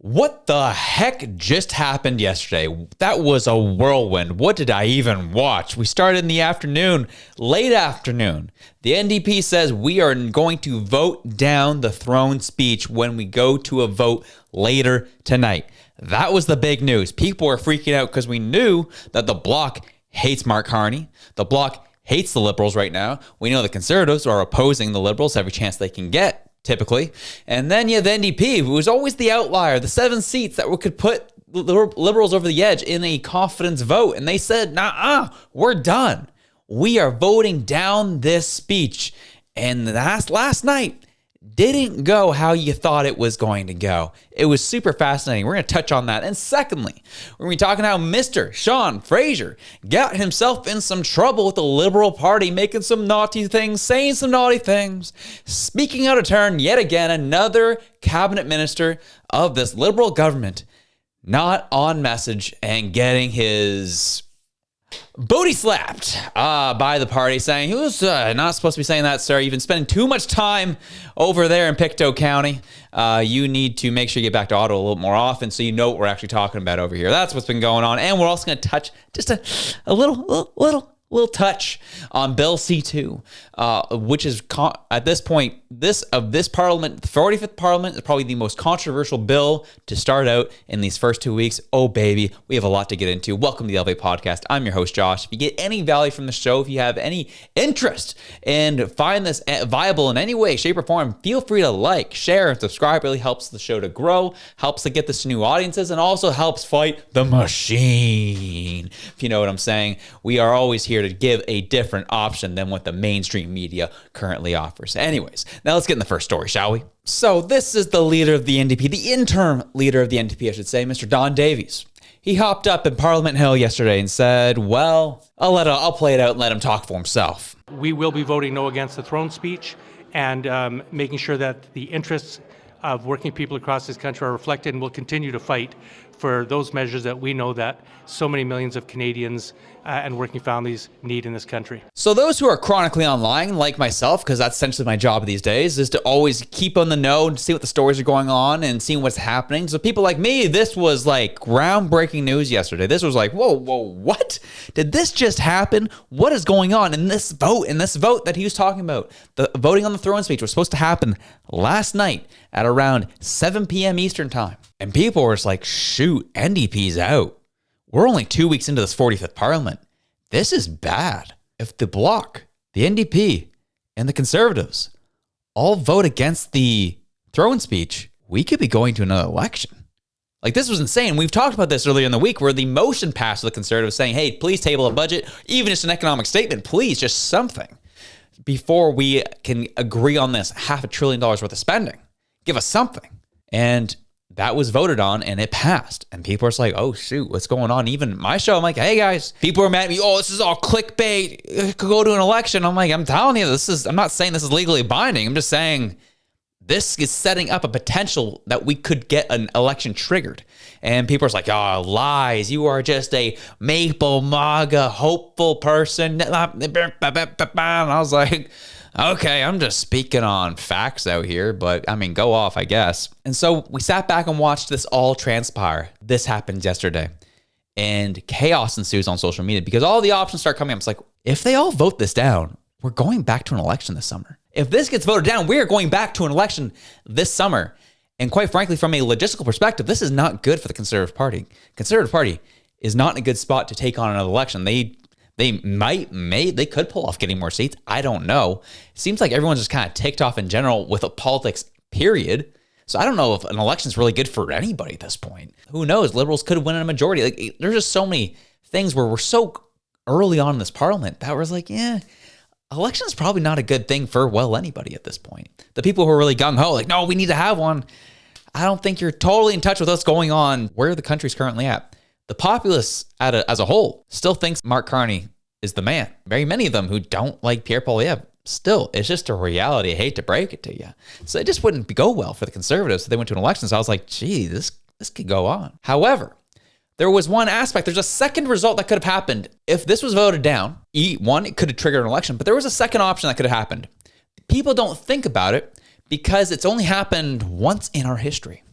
What the heck just happened yesterday? That was a whirlwind. What did I even watch? We started in the afternoon, late afternoon. The NDP says we are going to vote down the throne speech when we go to a vote later tonight. That was the big news. People were freaking out because we knew that the bloc hates Mark Carney. The bloc hates the Liberals right now. We know the Conservatives are opposing the Liberals every chance they can get, typically. And then you have the NDP, who was always the outlier, the 7 seats that could put the Liberals over the edge in a confidence vote. And they said, nah, we're done. We are voting down this speech. And last night didn't go how you thought it was going to go. It was super fascinating. We're going to touch on that. And secondly, we're going to be talking how Mr. Sean Fraser got himself in some trouble with the Liberal Party, making some naughty things, saying some naughty things, speaking out of turn yet again. Another cabinet minister of this Liberal government not on message and getting his booty slapped by the party, saying, who's not supposed to be saying that, sir? You've been spending too much time over there in Pictou County. You need to make sure you get back to Ottawa a little more often so you know what we're actually talking about over here. That's what's been going on. And we're also going to touch just a little touch on Bill C2, which is at this point, this Parliament, the 45th Parliament, is probably the most controversial bill to start out in these first 2 weeks. Oh, baby, we have a lot to get into. Welcome to the LV Podcast. I'm your host, Josh. If you get any value from the show, if you have any interest and find this viable in any way, shape, or form, feel free to like, share, and subscribe. It really helps the show to grow, helps to get this to new audiences, and also helps fight the machine. If you know what I'm saying, we are always here to give a different option than what the mainstream media currently offers. Anyways, now let's get in the first story, shall we? So this is the leader of the NDP, the interim leader of the NDP, I should say, Mr. Don Davies. He hopped up in Parliament Hill yesterday and said, well, I'll play it out and let him talk for himself. We will be voting no against the throne speech and making sure that the interests of working people across this country are reflected, and we'll continue to fight for those measures that we know that so many millions of Canadians and working families need in this country. So those who are chronically online, like myself, because that's essentially my job these days, is to always keep on the know and see what the stories are going on and seeing what's happening. So people like me, this was like groundbreaking news yesterday. This was like, whoa, what? Did this just happen? What is going on in this vote that he was talking about? The voting on the throne speech was supposed to happen last night at around 7 p.m. Eastern time. And people were just like, shoot, NDP's out. We're only 2 weeks into this 45th Parliament. This is bad. If the Bloc, the NDP, and the Conservatives all vote against the throne speech, we could be going to another election. Like, this was insane. We've talked about this earlier in the week where the motion passed to the Conservatives saying, hey, please table a budget, even just an economic statement, please, just something, before we can agree on this $500 billion worth of spending. Give us something. And that was voted on and it passed. And people are just like, oh, shoot, what's going on? Even my show, I'm like, hey, guys, people are mad at me. Oh, this is all clickbait. It could go to an election. I'm like, I'm telling you, I'm not saying this is legally binding. I'm just saying this is setting up a potential that we could get an election triggered. And people are just like, oh, lies. You are just a maple MAGA hopeful person. And I was like, okay, I'm just speaking on facts out here, but I mean, go off, I guess. And so we sat back and watched this all transpire. This happened yesterday. And chaos ensues on social media because all the options start coming up. It's like, if they all vote this down, we're going back to an election this summer. If this gets voted down, we are going back to an election this summer. And quite frankly, from a logistical perspective, this is not good for the Conservative Party. Conservative Party is not in a good spot to take on another election. They could pull off getting more seats. I don't know. It seems like everyone's just kind of ticked off in general with a politics, period. So I don't know if an election is really good for anybody at this point. Who knows? Liberals could win in a majority. Like, there's just so many things where we're so early on in this Parliament that we're like, election is probably not a good thing for, well, anybody at this point. The people who are really gung-ho, like, no, we need to have one. I don't think you're totally in touch with what's going on, where the country's currently at. The populace as a whole still thinks Mark Carney is the man. Very many of them who don't like Pierre Poilievre. Still, it's just a reality. I hate to break it to you. So it just wouldn't go well for the Conservatives if they went to an election. So I was like, gee, this could go on. However, there was one aspect. There's a second result that could have happened. If this was voted down, one, it could have triggered an election, but there was a second option that could have happened. People don't think about it because it's only happened once in our history.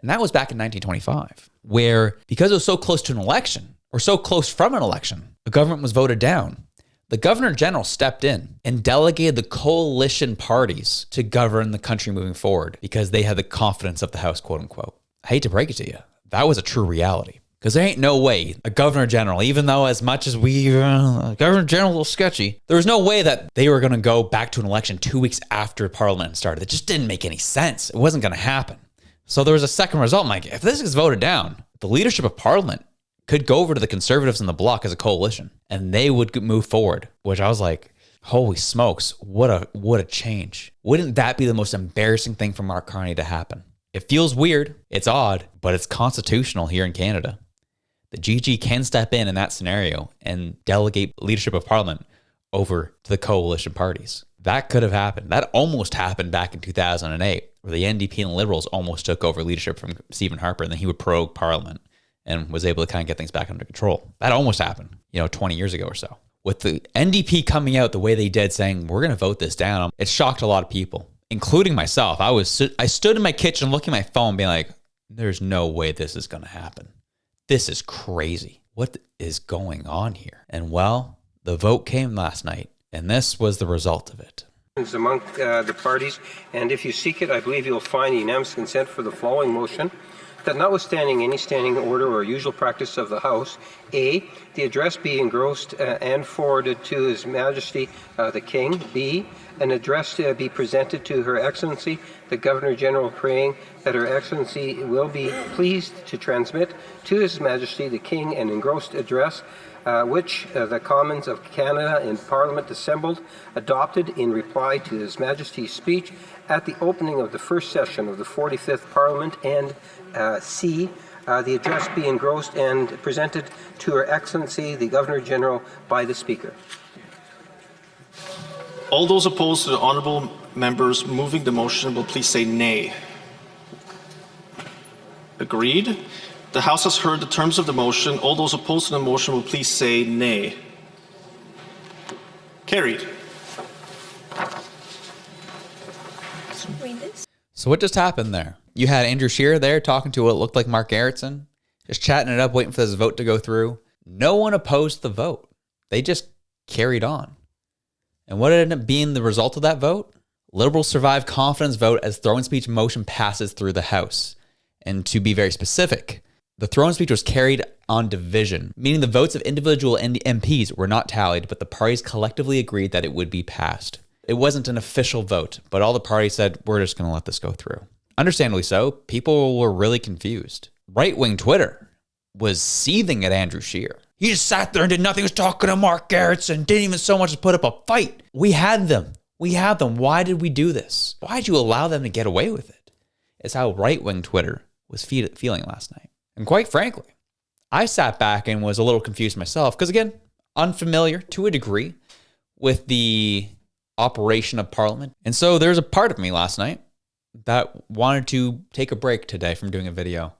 And that was back in 1925, where because it was so close to an election, or so close from an election, the government was voted down. The Governor General stepped in and delegated the coalition parties to govern the country moving forward because they had the confidence of the House, quote unquote. I hate to break it to you. That was a true reality. Because there ain't no way a Governor General, even though as much as Governor General a little sketchy, there was no way that they were going to go back to an election 2 weeks after Parliament started. It just didn't make any sense. It wasn't going to happen. So there was a second result. I'm like, if this is voted down, the leadership of Parliament could go over to the Conservatives and the Bloc as a coalition, and they would move forward, which I was like, holy smokes, what a change. Wouldn't that be the most embarrassing thing for Mark Carney to happen? It feels weird, it's odd, but it's constitutional here in Canada. The GG can step in that scenario and delegate leadership of Parliament over to the coalition parties. That could have happened. That almost happened back in 2008, where the NDP and Liberals almost took over leadership from Stephen Harper, and then he would prorogue Parliament and was able to kind of get things back under control. That almost happened, 20 years ago or so. With the NDP coming out the way they did, saying, we're going to vote this down, it shocked a lot of people, including myself. I stood in my kitchen looking at my phone being like, there's no way this is going to happen. This is crazy. What is going on here? And well, the vote came last night, and this was the result of it. Among the parties, and if you seek it, I believe you'll find unanimous consent for the following motion. That notwithstanding any standing order or usual practice of the House, A, the address be engrossed and forwarded to His Majesty the King. B, an address be presented to Her Excellency the Governor General, praying that Her Excellency will be pleased to transmit to His Majesty the King an engrossed address which the Commons of Canada in Parliament assembled adopted in reply to His Majesty's speech at the opening of the first session of the 45th Parliament, and C, the address be engrossed and presented to Her Excellency the Governor General by the Speaker. All those opposed to the honourable members moving the motion will please say nay. Agreed. The House has heard the terms of the motion. All those opposed to the motion will please say nay. Carried. So what just happened there? You had Andrew Scheer there talking to what looked like Mark Gerritsen, just chatting it up, waiting for this vote to go through. No one opposed the vote. They just carried on. And what ended up being the result of that vote? Liberals survive confidence vote as throne speech motion passes through the House. And to be very specific, the throne speech was carried on division, meaning the votes of individual MPs were not tallied, but the parties collectively agreed that it would be passed. It wasn't an official vote, but all the parties said, we're just going to let this go through. Understandably so, people were really confused. Right-wing Twitter was seething at Andrew Scheer. He just sat there and did nothing. He was talking to Mark Gerritsen, didn't even so much as put up a fight. We had them. Why did we do this? Why did you allow them to get away with it? It's how right-wing Twitter was feeling last night. And quite frankly, I sat back and was a little confused myself because, again, unfamiliar to a degree with the operation of Parliament. And so there's a part of me last night that wanted to take a break today from doing a video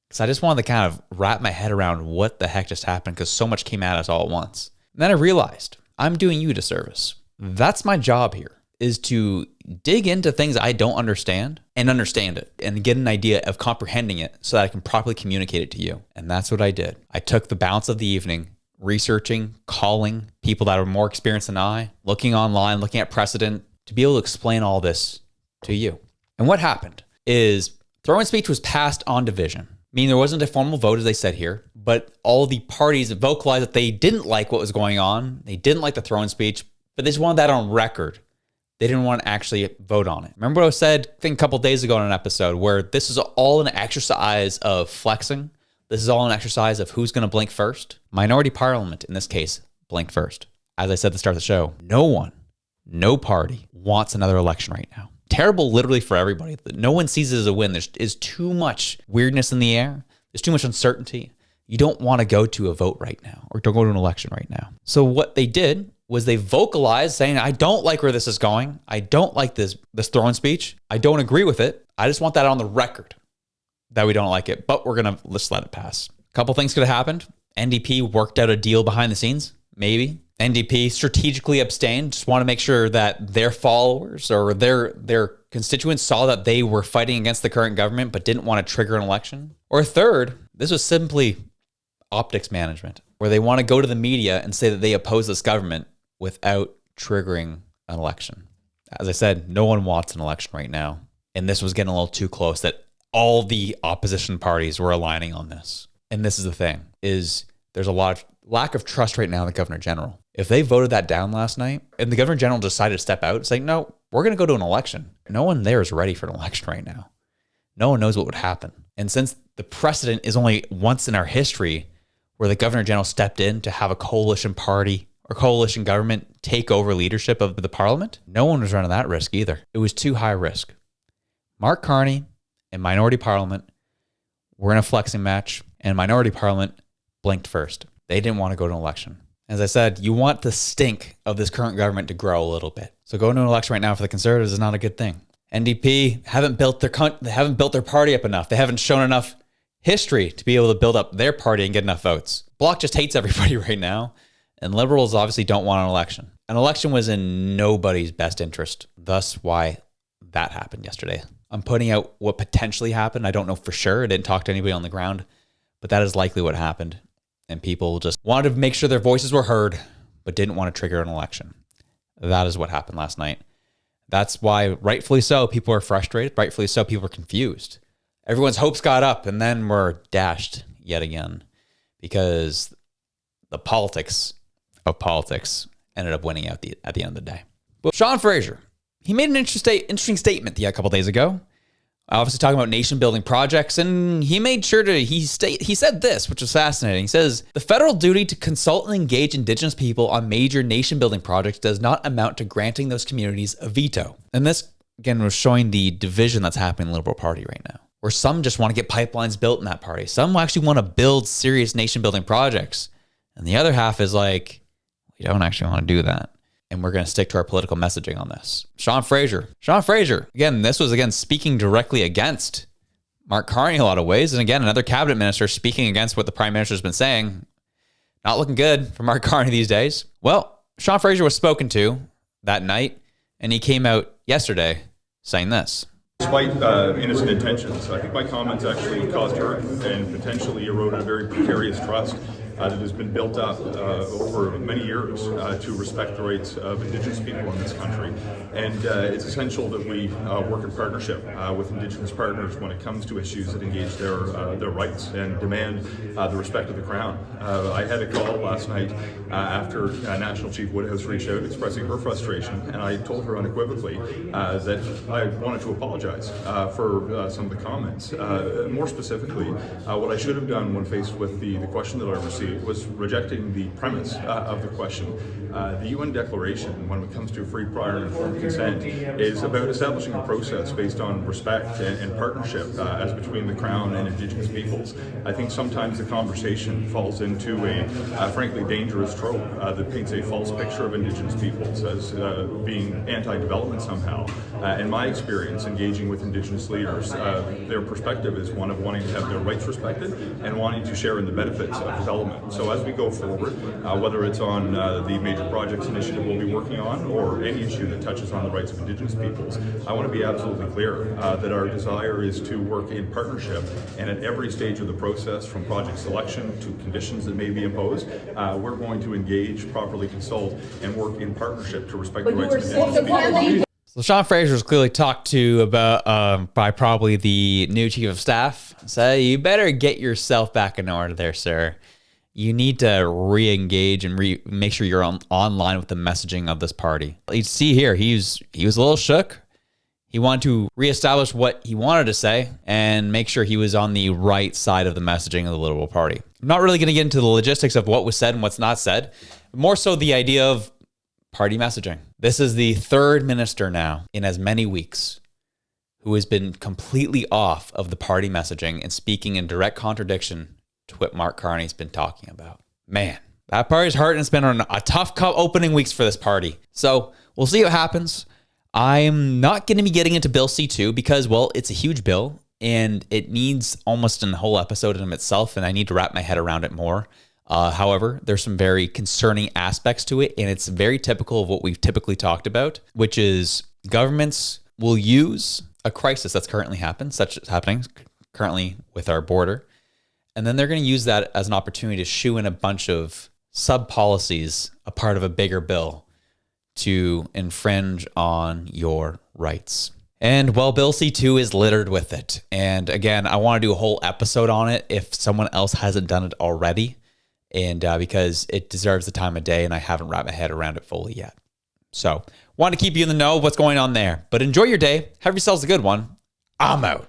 because I just wanted to kind of wrap my head around what the heck just happened because so much came at us all at once. And then I realized I'm doing you a disservice. That's my job here, is to dig into things I don't understand and understand it and get an idea of comprehending it so that I can properly communicate it to you. And that's what I did. I took the balance of the evening researching, calling people that are more experienced than I, looking online, looking at precedent to be able to explain all this to you. And what happened is throne speech was passed on division, meaning there wasn't a formal vote as they said here, but all the parties vocalized that they didn't like what was going on. They didn't like the throne speech, but they just wanted that on record. They didn't want to actually vote on it. Remember what I said, I think a couple days ago in an episode, where this is all an exercise of flexing. This is all an exercise of who's going to blink first. Minority Parliament, in this case, blinked first. As I said at the start of the show, no party wants another election right now. Terrible literally for everybody. No one sees it as a win. There is too much weirdness in the air. There's too much uncertainty. You don't want to go to a vote right now or don't go to an election right now. So what they did was they vocalized saying, I don't like where this is going. I don't like this throne speech. I don't agree with it. I just want that on the record that we don't like it, but let's let it pass. A couple things could have happened. NDP worked out a deal behind the scenes, maybe. NDP strategically abstained, just want to make sure that their followers or their constituents saw that they were fighting against the current government but didn't want to trigger an election. Or third, this was simply optics management, where they want to go to the media and say that they oppose this government without triggering an election. As I said, no one wants an election right now. And this was getting a little too close that all the opposition parties were aligning on this. And this is the thing, is there's a lot of lack of trust right now in the Governor General. If they voted that down last night and the Governor General decided to step out, saying, no, we're going to go to an election. No one there is ready for an election right now. No one knows what would happen. And since the precedent is only once in our history where the Governor General stepped in to have a coalition party or coalition government take over leadership of the Parliament, no one was running that risk either. It was too high risk. Mark Carney and Minority Parliament were in a flexing match, and Minority Parliament blinked first. They didn't want to go to an election. As I said, you want the stink of this current government to grow a little bit. So going to an election right now for the Conservatives is not a good thing. NDP haven't built their party up enough. They haven't shown enough history to be able to build up their party and get enough votes. Bloc just hates everybody right now, and Liberals obviously don't want an election. An election was in nobody's best interest. Thus why that happened yesterday. I'm putting out what potentially happened. I don't know for sure. I didn't talk to anybody on the ground, but that is likely what happened. And people just wanted to make sure their voices were heard, but didn't want to trigger an election. That is what happened last night. That's why, rightfully so, people are frustrated. Rightfully so, people are confused. Everyone's hopes got up and then were dashed yet again because the politics of politics ended up winning out at the end of the day. But Sean Fraser, he made an interesting statement a couple days ago, obviously talking about nation building projects, and he made sure to, he said this, which was fascinating. He says, the federal duty to consult and engage Indigenous people on major nation building projects does not amount to granting those communities a veto. And this, again, was showing the division that's happening in the Liberal Party right now, where some just want to get pipelines built in that party. Some actually want to build serious nation building projects. And the other half is like, we don't actually want to do that. And we're going to stick to our political messaging on this. Sean Fraser, again, this was, speaking directly against Mark Carney in a lot of ways. And again, another cabinet minister speaking against what the prime minister's been saying. Not looking good for Mark Carney these days. Well, Sean Fraser was spoken to that night, and he came out yesterday saying this. Despite innocent intentions, I think my comments actually caused hurt and potentially eroded a very precarious trust that has been built up over many years to respect the rights of Indigenous people in this country. And it's essential that we work in partnership with Indigenous partners when it comes to issues that engage their rights and demand the respect of the Crown. I had a call last night after National Chief Woodhouse reached out expressing her frustration, and I told her unequivocally that I wanted to apologize for some of the comments. More specifically, what I should have done when faced with the question that I received was rejecting the premise of the question. The UN Declaration, when it comes to free, prior, and informed consent, is about establishing a process based on respect and partnership as between the Crown and Indigenous peoples. I think sometimes the conversation falls into a frankly dangerous trope that paints a false picture of Indigenous peoples as being anti-development somehow. In my experience, engaging with Indigenous leaders, their perspective is one of wanting to have their rights respected and wanting to share in the benefits of development. So as we go forward, whether it's on the major projects initiative we'll be working on or any issue that touches on the rights of Indigenous peoples, I want to be absolutely clear that our desire is to work in partnership, and at every stage of the process, from project selection to conditions that may be imposed, we're going to engage, properly consult, and work in partnership to respect the rights of Indigenous people. So Sean Fraser was clearly talked to about by probably the new chief of staff. So you better get yourself back in order there, sir. You need to re-engage and make sure you're online with the messaging of this party. You see here, he was a little shook. He wanted to reestablish what he wanted to say and make sure he was on the right side of the messaging of the Liberal Party. I'm not really going to get into the logistics of what was said and what's not said, more so the idea of party messaging. This is the third minister now in as many weeks who has been completely off of the party messaging and speaking in direct contradiction to what Mark Carney's been talking about. Man, that party's hurt, and it's been on a tough opening weeks for this party. So we'll see what happens. I'm not going to be getting into Bill C2 because, well, it's a huge bill and it needs almost a whole episode in itself, and I need to wrap my head around it more. However, there's some very concerning aspects to it, and it's very typical of what we've typically talked about, which is governments will use a crisis that's currently happening currently with our border, and then they're going to use that as an opportunity to shoe in a bunch of sub-policies, a part of a bigger bill, to infringe on your rights. And well, Bill C2 is littered with it. And again, I want to do a whole episode on it if someone else hasn't done it already, and because it deserves the time of day, and I haven't wrapped my head around it fully yet. So, want to keep you in the know of what's going on there. But enjoy your day. Have yourselves a good one. I'm out.